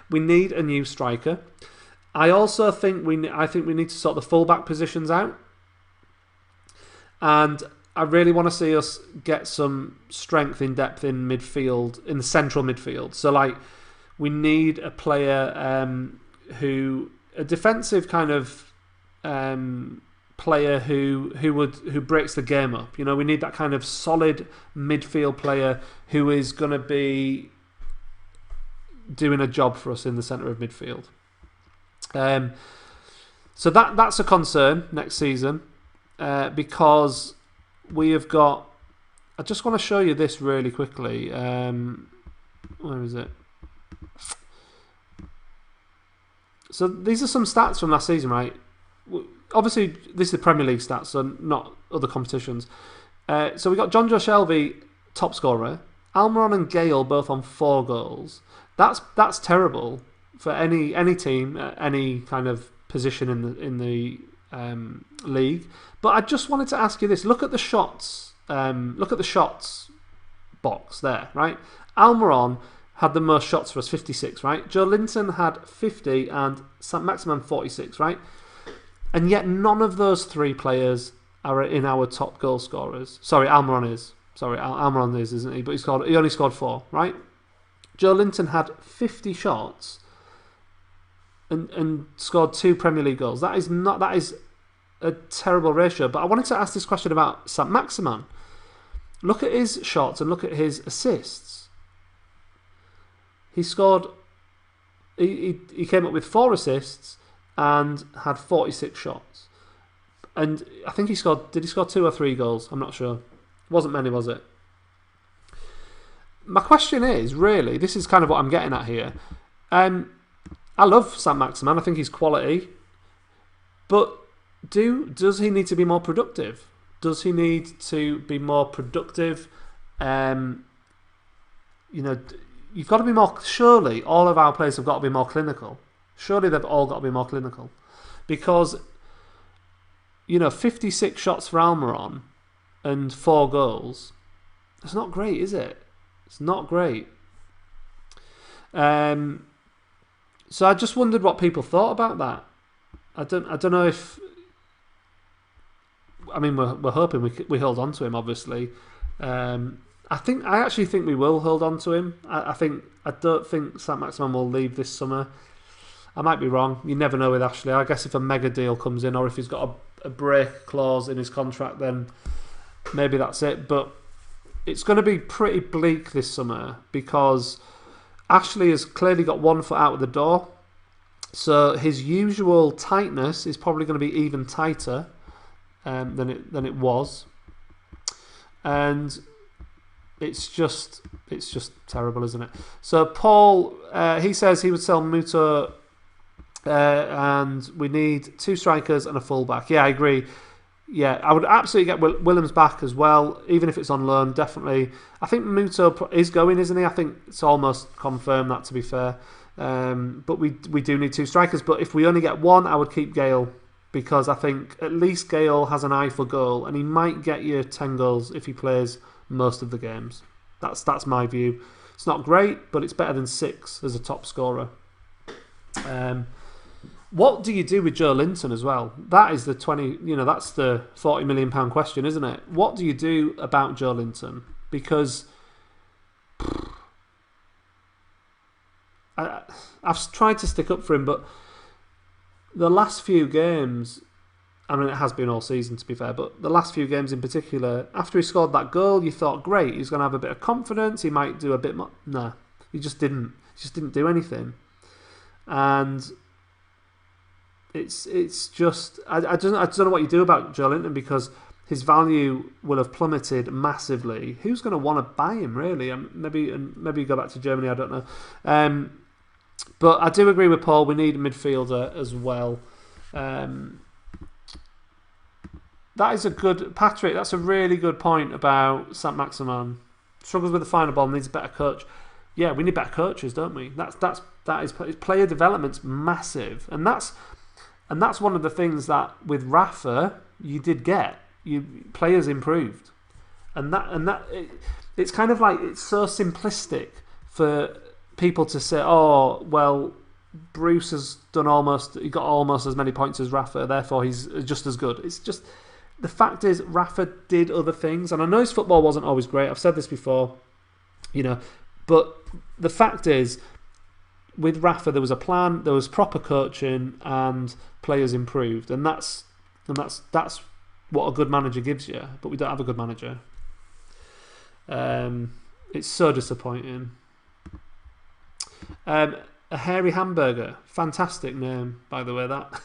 We need a new striker. I also think we need to sort the fullback positions out. And I really want to see us get some strength in depth in midfield, in the central midfield. So, we need a player a defensive kind of player who breaks the game up. We need that kind of solid midfield player who is going to be doing a job for us in the centre of midfield. So that's a concern next season because we have got. I just want to show you this really quickly. Where is it? So these are some stats from last season, right? Obviously, this is the Premier League stats, so not other competitions. So we got John Joe Shelby, top scorer. Almiron and Gale both on 4 goals. That's terrible for any team, any kind of position in the league. But I just wanted to ask you this: look at the shots. Look at the shots box there, right? Almiron had the most shots for us, 56, right? Joe Linton had 50 and St. Maximin 46, right? And yet none of those 3 players are in our top goal scorers. Sorry, Almiron is. Sorry, Almiron is, isn't he? But he only scored 4, right? Joe Linton had 50 shots and scored 2 Premier League goals. That is a terrible ratio. But I wanted to ask this question about St. Maximin. Look at his shots and look at his assists. He scored. He came up with 4 assists and had 46 shots. And I think he scored. Did he score 2 or 3 goals? I'm not sure. It wasn't many, was it? My question is really. This is kind of what I'm getting at here. I love St. Maximin. I think he's quality. But does he need to be more productive? Does he need to be more productive? You've got to be more. Surely, all of our players have got to be more clinical. Surely they've all got to be more clinical, because 56 shots for Almiron and 4 goals. It's not great, is it? It's not great. So I just wondered what people thought about that. I don't know if. I mean, we're hoping we hold on to him, obviously. I actually think we will hold on to him. I don't think St. Maximin will leave this summer. I might be wrong. You never know with Ashley. I guess if a mega deal comes in, or if he's got a break clause in his contract, then maybe that's it. But it's going to be pretty bleak this summer because Ashley has clearly got 1 foot out of the door. So his usual tightness is probably going to be even tighter than it was, and it's just terrible, isn't it? So Paul, he says he would sell Muto, and we need 2 strikers and a fullback. Yeah, I agree. Yeah, I would absolutely get Williams back as well, even if it's on loan. Definitely, I think Muto is going, isn't he? I think it's almost confirmed that, to be fair. But we do need 2 strikers. But if we only get 1, I would keep Gale, because I think at least Gale has an eye for goal, and he might get you 10 goals if he plays most of the games. That's my view. It's not great, but it's better than 6 as a top scorer. What do you do with Joe Linton as well? That is the that's the £40 million question, isn't it? What do you do about Joe Linton? Because I've tried to stick up for him, but the last few games, I mean, it has been all season, to be fair, but the last few games in particular, after he scored that goal, you thought, great, he's going to have a bit of confidence, he might do a bit more. No, he just didn't. He just didn't do anything. And it's just, I don't know what you do about Joe Linton, because his value will have plummeted massively. Who's going to want to buy him, really? Maybe go back to Germany, I don't know. But I do agree with Paul, we need a midfielder as well. That is a good... Patrick, that's a really good point about St. Maximin. Struggles with the final ball, needs a better coach. Yeah, we need better coaches, don't we? That is player development's massive. And that's one of the things that with Rafa you did get. Players improved. And it's kind of like, it's so simplistic for people to say, oh, well, Bruce has got almost as many points as Rafa, therefore he's just as good. It's just, the fact is, Rafa did other things, and I know his football wasn't always great. I've said this before, but the fact is, with Rafa there was a plan, there was proper coaching, and players improved, and that's what a good manager gives you. But we don't have a good manager. It's so disappointing. A hairy hamburger, fantastic name, by the way. That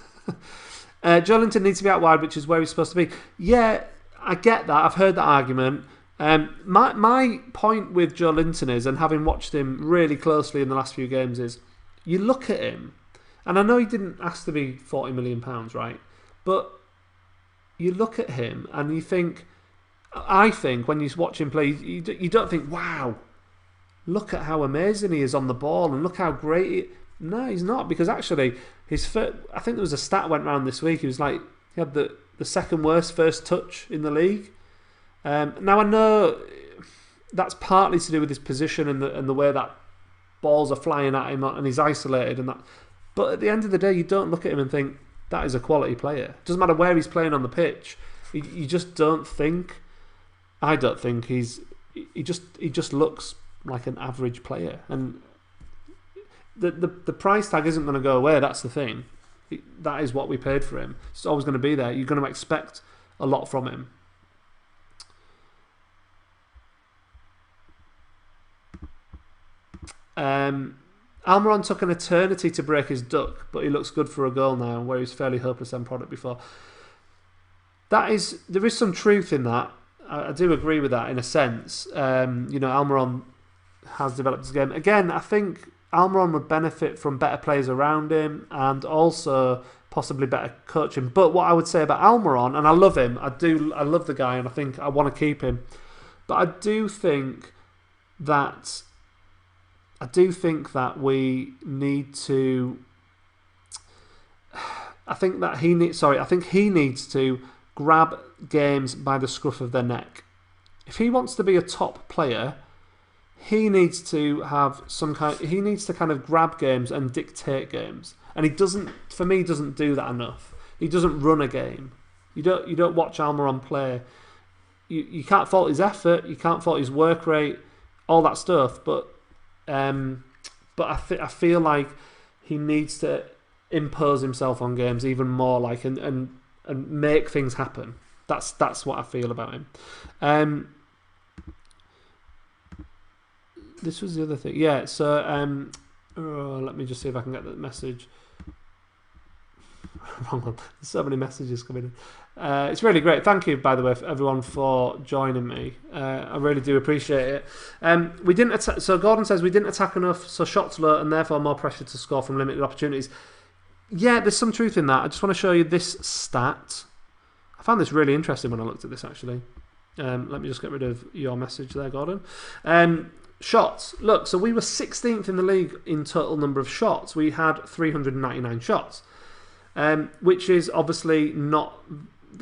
Joelinton needs to be out wide, which is where he's supposed to be. Yeah, I get that. I've heard that argument. My point with Joelinton is, and having watched him really closely in the last few games, is you look at him, and I know he didn't ask to be £40 million, right? But you look at him and you think, I think when you watch him play, you don't think, wow, look at how amazing he is on the ball and look how great he... No, he's not, because actually his first, I think there was a stat went around this week. He was like, he had the second worst first touch in the league. Now I know that's partly to do with his position and the way that balls are flying at him and he's isolated and that. But at the end of the day, you don't look at him and think that is a quality player. It doesn't matter where he's playing on the pitch. You just don't think. I don't think he just looks like an average player, and the price tag isn't going to go away. That's the thing. That is what we paid for him. It's always going to be there. You're going to expect a lot from him. Almiron took an eternity to break his duck, but he looks good for a goal now, where he was fairly hopeless end product before. There is some truth in that. I do agree with that in a sense. Almiron has developed his game. Again, I think Almiron would benefit from better players around him and also possibly better coaching. But what I would say about Almiron, and I love him, I love the guy, and I think I want to keep him. But I do think that we need to. I think he needs to grab games by the scruff of their neck. If he wants to be a top player, he needs to have he needs to kind of grab games and dictate games. And he doesn't do that enough. He doesn't run a game. You don't watch Almiron play. You can't fault his effort, you can't fault his work rate, all that stuff, but I feel like he needs to impose himself on games even more, like and make things happen. That's what I feel about him. This was the other thing. Yeah, so let me just see if I can get the message. Wrong one. There's so many messages coming in. It's really great. Thank you, by the way, everyone, for joining me. I really do appreciate it. We didn't attack. So Gordon says we didn't attack enough, so shots low, and therefore more pressure to score from limited opportunities. Yeah, there's some truth in that. I just want to show you this stat. I found this really interesting when I looked at this, actually. Let me just get rid of your message there, Gordon. Shots. Look, so we were 16th in the league in total number of shots. We had 399 shots, which is obviously not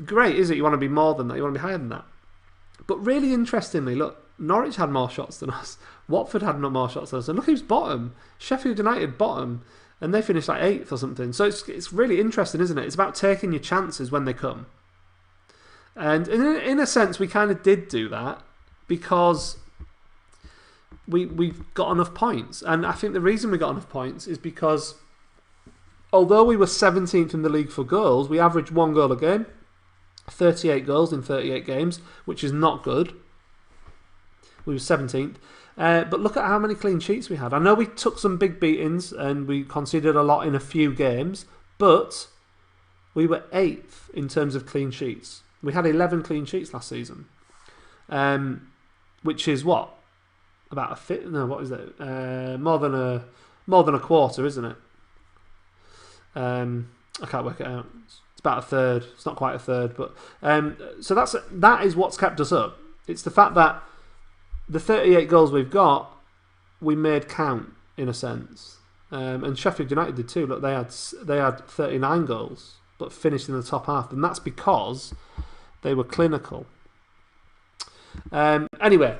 great, is it? You want to be more than that. You want to be higher than that. But really interestingly, look, Norwich had more shots than us. Watford had more shots than us. And look who's bottom. Sheffield United bottom. And they finished like 8th or something. So it's really interesting, isn't it? It's about taking your chances when they come. And in a sense, we kind of did do that because we got enough points. And I think the reason we got enough points is because although we were 17th in the league for goals, we averaged 1 goal a game. 38 goals in 38 games, which is not good. We were 17th. But look at how many clean sheets we had. I know we took some big beatings and we conceded a lot in a few games, but we were 8th in terms of clean sheets. We had 11 clean sheets last season, which is what? About a fifth? No, what is it? More than a quarter, isn't it? I can't work it out. It's about a third. It's not quite a third, but so that is what's kept us up. It's the fact that the 38 goals we've got, we made count in a sense, and Sheffield United did too. Look, they had 39 goals, but finished in the top half, and that's because they were clinical. Anyway,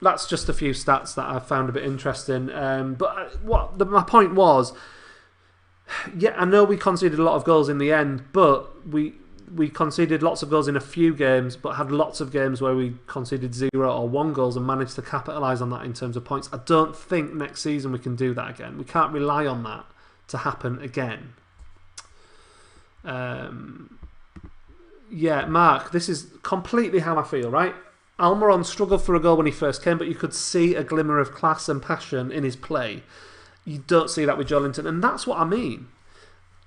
that's just a few stats that I found a bit interesting. But my point was, yeah, I know we conceded a lot of goals in the end, but we conceded lots of goals in a few games, but had lots of games where we conceded 0 or 1 goals and managed to capitalise on that in terms of points. I don't think next season we can do that again. We can't rely on that to happen again. Yeah, Mark, this is completely how I feel, right? Almiron struggled for a goal when he first came, but you could see a glimmer of class and passion in his play. You don't see that with Joelinton, and that's what I mean.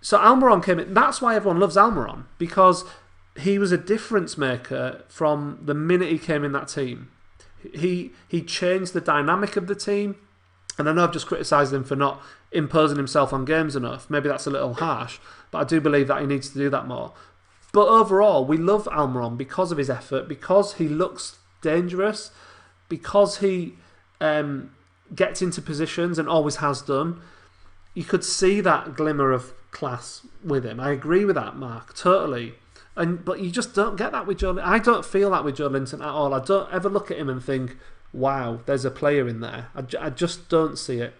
So Almiron came in. That's why everyone loves Almiron, because he was a difference maker from the minute he came in that team. He changed the dynamic of the team. And I know I've just criticised him for not imposing himself on games enough. Maybe that's a little harsh, but I do believe that he needs to do that more. But overall, we love Almiron because of his effort, because he looks dangerous, because he gets into positions and always has done. You could see that glimmer of class with him. I agree with that, Mark, totally. But you just don't get that with Joe Linton. I don't feel that with Joe Linton at all. I don't ever look at him and think, wow, there's a player in there. I just don't see it.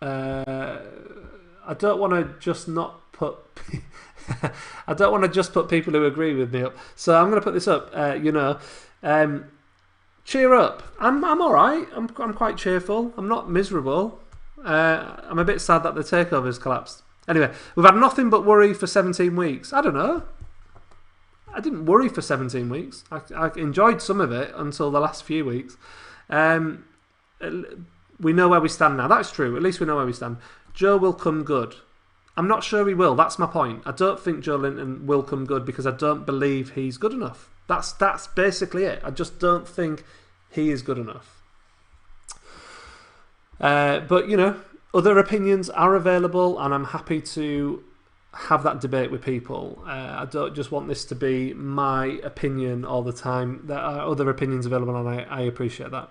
I don't want to just not put... I don't want to just put people who agree with me up. So I'm going to put this up. Cheer up. I'm all right. I'm quite cheerful. I'm not miserable. I'm a bit sad that the takeover's collapsed. Anyway, we've had nothing but worry for 17 weeks. I don't know. I didn't worry for 17 weeks. I enjoyed some of it until the last few weeks. We know where we stand now. That's true. At least we know where we stand. Joe will come good. I'm not sure he will. That's my point. I don't think Joe Linton will come good because I don't believe he's good enough. That's basically it. I just don't think he is good enough. But, you know, other opinions are available and I'm happy to have that debate with people. I don't just want this to be my opinion all the time. There are other opinions available and I appreciate that.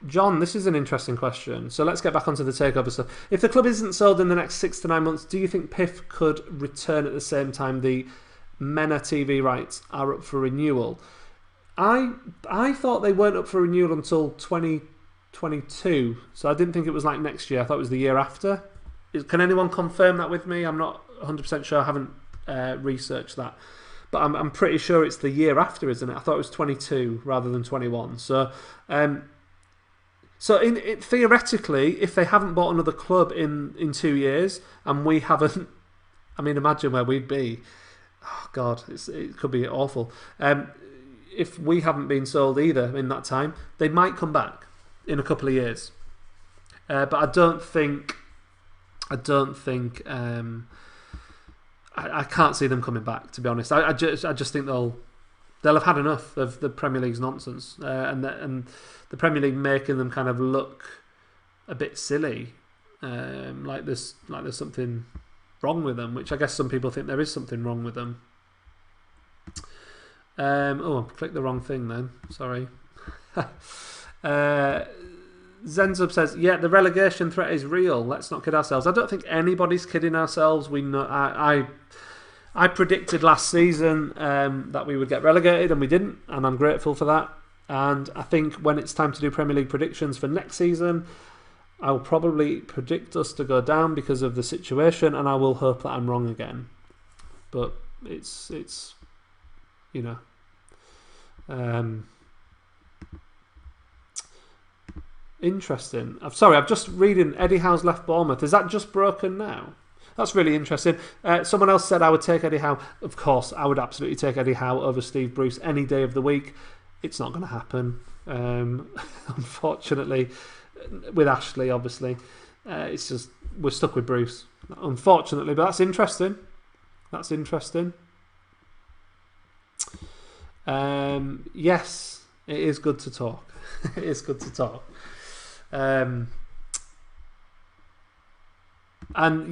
John, this is an interesting question. So let's get back onto the takeover stuff. If the club isn't sold in the next 6 to 9 months, do you think PIF could return at the same time the MENA TV rights are up for renewal? I thought they weren't up for renewal until 2022, so I didn't think it was like next year. I thought it was the year after. Can anyone confirm that with me? I'm not 100% sure. I haven't researched that, but I'm pretty sure it's the year after, isn't it? I thought it was 22 rather than 21. So, theoretically, if they haven't bought another club in 2 years and we haven't, I mean, imagine where we'd be. Oh God, it could be awful. If we haven't been sold either in that time, they might come back in a couple of years. But I can't see them coming back, to be honest. I just think they'll have had enough of the Premier League's nonsense and the Premier League making them kind of look a bit silly, like there's something wrong with them, which I guess some people think there is something wrong with them. I clicked the wrong thing then. Sorry. Zenzub says, yeah, the relegation threat is real. Let's not kid ourselves. I don't think anybody's kidding ourselves. We know. I predicted last season that we would get relegated and we didn't, and I'm grateful for that. And I think when it's time to do Premier League predictions for next season, I will probably predict us to go down because of the situation, and I will hope that I'm wrong again. But it's you know. Interesting. I'm sorry, I've just reading Eddie Howe's left Bournemouth. Is that just broken now? That's really interesting. Someone else said I would take Eddie Howe. Of course, I would absolutely take Eddie Howe over Steve Bruce any day of the week. It's not going to happen, unfortunately, with Ashley, obviously. It's just, we're stuck with Bruce, unfortunately, but that's interesting. That's interesting. Yes, it is good to talk. It is good to talk. And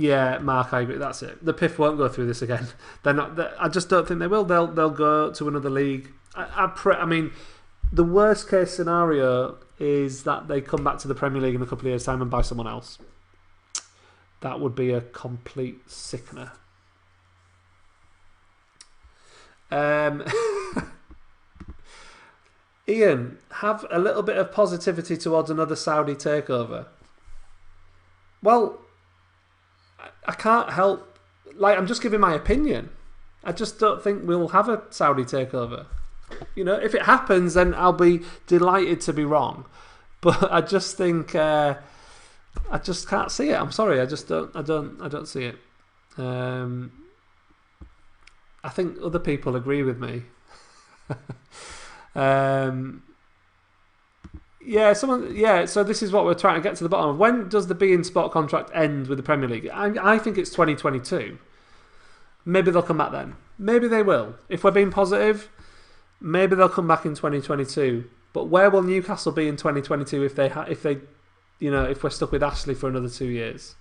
yeah, Mark, I agree. That's it. The PIF won't go through this again. They're not. I just don't think they will. They'll go to another league. I mean, the worst case scenario is that they come back to the Premier League in a couple of years' time and buy someone else. That would be a complete sickener. Ian, have a little bit of positivity towards another Saudi takeover. Well, I can't help. Like, I'm just giving my opinion. I just don't think we'll have a Saudi takeover. You know, if it happens, then I'll be delighted to be wrong. But I just think I just can't see it. I'm sorry. I just don't. I don't see it. I think other people agree with me. So this is what we're trying to get to the bottom of. When does the beIN Sport contract end with the Premier League? I think it's 2022. Maybe they'll come back then. Maybe they will. If we're being positive, maybe they'll come back in 2022. But where will Newcastle be in 2022 if we're stuck with Ashley for another 2 years?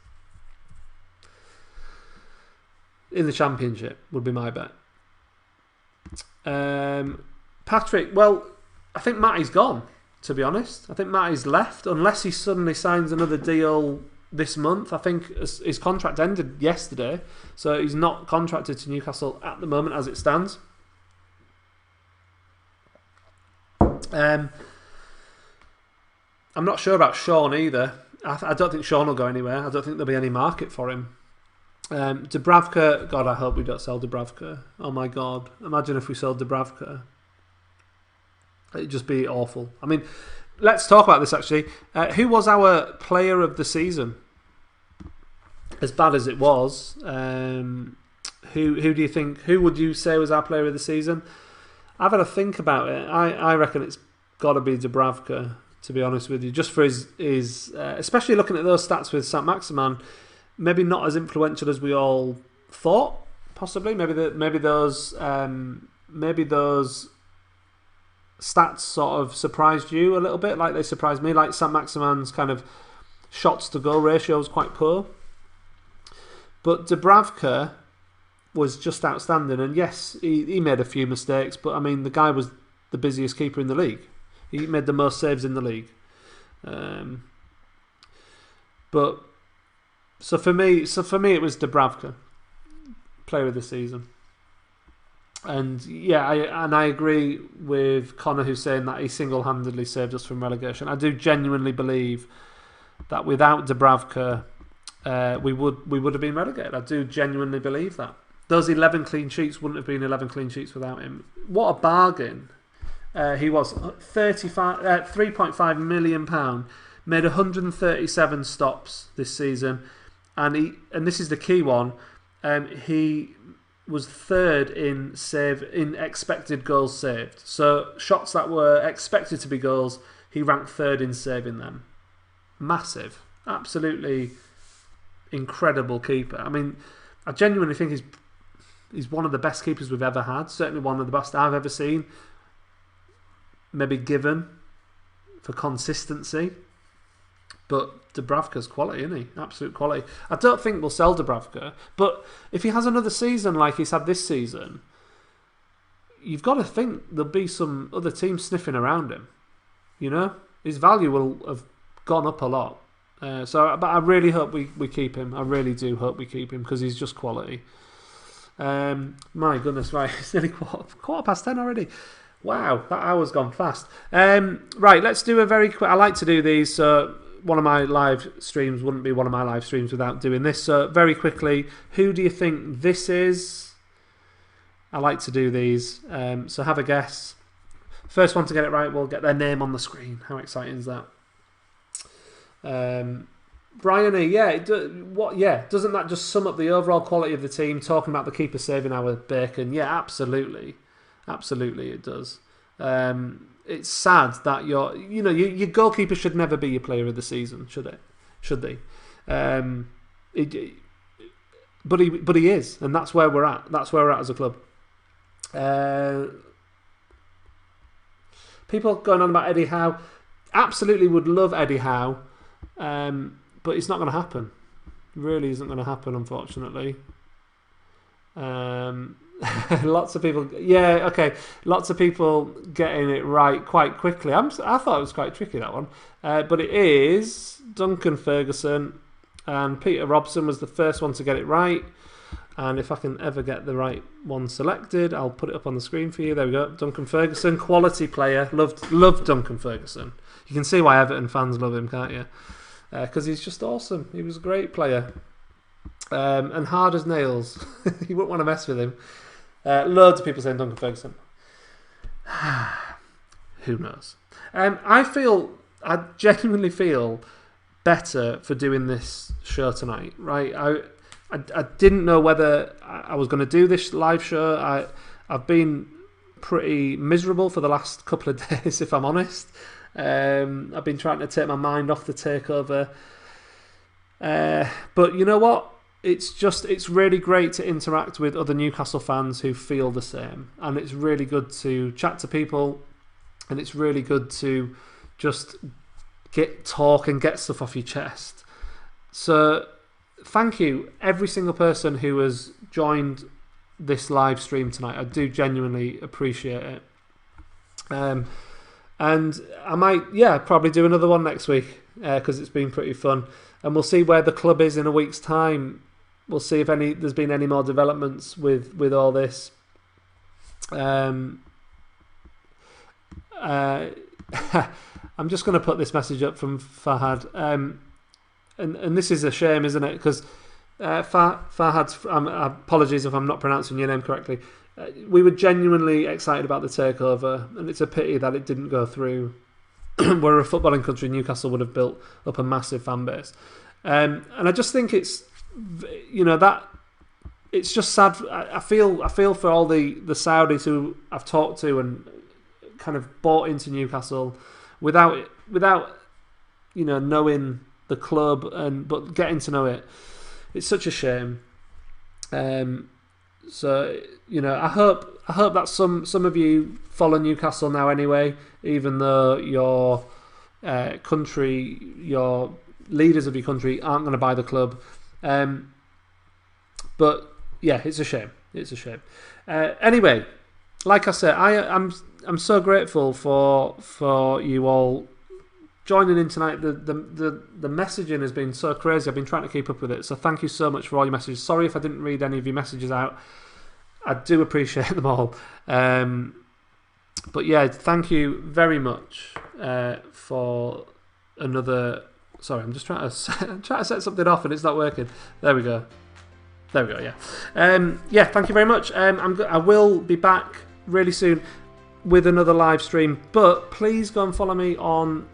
In the Championship would be my bet. Patrick, well, I think Matty's gone, to be honest. I think Matty's left, unless he suddenly signs another deal this month. I think his contract ended yesterday, so he's not contracted to Newcastle at the moment as it stands. I'm not sure about Sean either. I don't think Sean will go anywhere. I don't think there'll be any market for him. Dubravka, God, I hope we don't sell Dubravka. Oh my God, imagine if we sold Dubravka. It'd just be awful. I mean, let's talk about this actually. Who was our player of the season? As bad as it was, who do you think? Who would you say was our player of the season? I've had a think about it. I reckon it's got to be Dubravka, to be honest with you, just for his especially looking at those stats with Saint-Maximin. Maybe not as influential as we all thought. Possibly, maybe those stats sort of surprised you a little bit, like they surprised me. Like Saint-Maximin's kind of shots to goal ratio was quite poor, but Dubravka was just outstanding. And yes, he made a few mistakes, but I mean the guy was the busiest keeper in the league. He made the most saves in the league. But so for me, it was Dubravka, player of the season. And yeah, I agree with Connor, who's saying that he single-handedly saved us from relegation. I do genuinely believe that without Dubravka, we would have been relegated. I do genuinely believe that. Those 11 clean sheets wouldn't have been 11 clean sheets without him. What a bargain he was. £3.5 million, made 137 stops this season, and this is the key one. He was third in expected goals saved. So shots that were expected to be goals, he ranked third in saving them. Massive, absolutely incredible keeper. I mean, I genuinely think he's one of the best keepers we've ever had. Certainly one of the best I've ever seen. Maybe given for consistency. But Dubravka's quality, isn't he? Absolute quality. I don't think we'll sell Dubravka, but if he has another season like he's had this season, you've got to think there'll be some other teams sniffing around him. You know? His value will have gone up a lot. But I really hope we keep him. I really do hope we keep him because he's just quality. My goodness, right. It's nearly quarter past 10 already. Wow, that hour's gone fast. Right, let's do a very quick... I like to do these, so one of my live streams wouldn't be one of my live streams without doing this. So very quickly, who do you think this is? I like to do these. So have a guess. First one to get it right will get their name on the screen. How exciting is that? Brian E, doesn't that just sum up the overall quality of the team? Talking about the keeper saving our bacon. Yeah, absolutely it does. It's sad that your goalkeeper should never be your player of the season, should it? Should they? But he is, and that's where we're at. That's where we're at as a club. People going on about Eddie Howe. Absolutely would love Eddie Howe, but it's not going to happen. It really isn't going to happen, unfortunately. Lots of people, lots of people getting it right quite quickly. I thought it was quite tricky, that one, but it is Duncan Ferguson, and Peter Robson was the first one to get it right. And if I can ever get the right one selected, I'll put it up on the screen for you. There we go. Duncan Ferguson, quality player. Loved Duncan Ferguson. You can see why Everton fans love him, can't you? Because he's just awesome. He was a great player. And hard as nails. You wouldn't want to mess with him. Loads of people saying Duncan Ferguson. Who knows? I genuinely feel better for doing this show tonight, right? I didn't know whether I was going to do this live show. I've been pretty miserable for the last couple of days, if I'm honest. I've been trying to take my mind off the takeover. But you know what? It's really great to interact with other Newcastle fans who feel the same. And it's really good to chat to people. And it's really good to just talk and get stuff off your chest. So thank you, every single person who has joined this live stream tonight. I do genuinely appreciate it. And I might, probably do another one next week because it's been pretty fun. And we'll see where the club is in a week's time. We'll see if there's been any more developments with all this. I'm just going to put this message up from Fahad. And this is a shame, isn't it? Because Fahad's, apologies if I'm not pronouncing your name correctly. We were genuinely excited about the takeover, and it's a pity that it didn't go through. We're a footballing country. Newcastle would have built up a massive fan base, and I just think it's, that it's just sad. I feel for all the Saudis who I've talked to and kind of bought into Newcastle without knowing the club but getting to know it. It's such a shame. So I hope that some of you follow Newcastle now anyway, even though your country, your leaders of your country aren't going to buy the club. But yeah, it's a shame. It's a shame. Anyway, like I said, I'm so grateful for you all joining in tonight. The messaging has been so crazy. I've been trying to keep up with it. So thank you so much for all your messages. Sorry if I didn't read any of your messages out. I do appreciate them all. But yeah, thank you very much for another. Sorry, I'm just trying to set something off and it's not working. There we go. Yeah. Thank you very much. I will be back really soon with another live stream, but please go and follow me on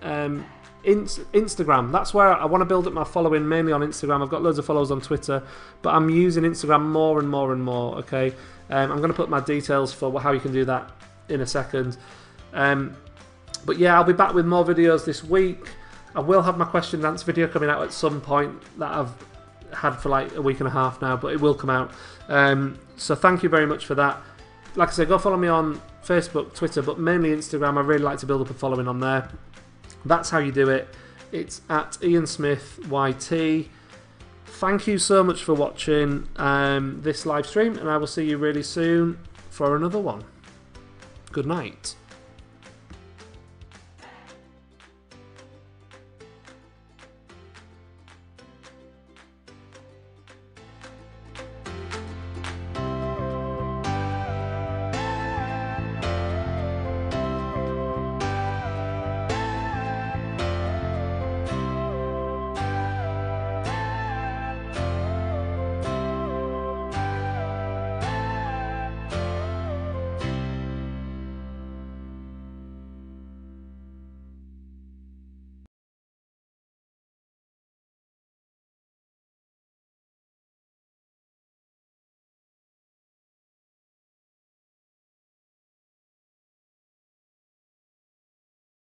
Instagram. That's where I want to build up my following, mainly on Instagram. I've got loads of followers on Twitter, but I'm using Instagram more and more and more. Okay, I'm going to put my details for how you can do that in a second. But yeah, I'll be back with more videos this week. I will have my question and answer video coming out at some point that I've had for like a week and a half now, but it will come out. So thank you very much for that. Like I said, go follow me on Facebook, Twitter, but mainly Instagram. I really like to build up a following on there. That's how you do it. It's at Ian Smith YT. Thank you so much for watching this live stream, and I will see you really soon for another one. Good night.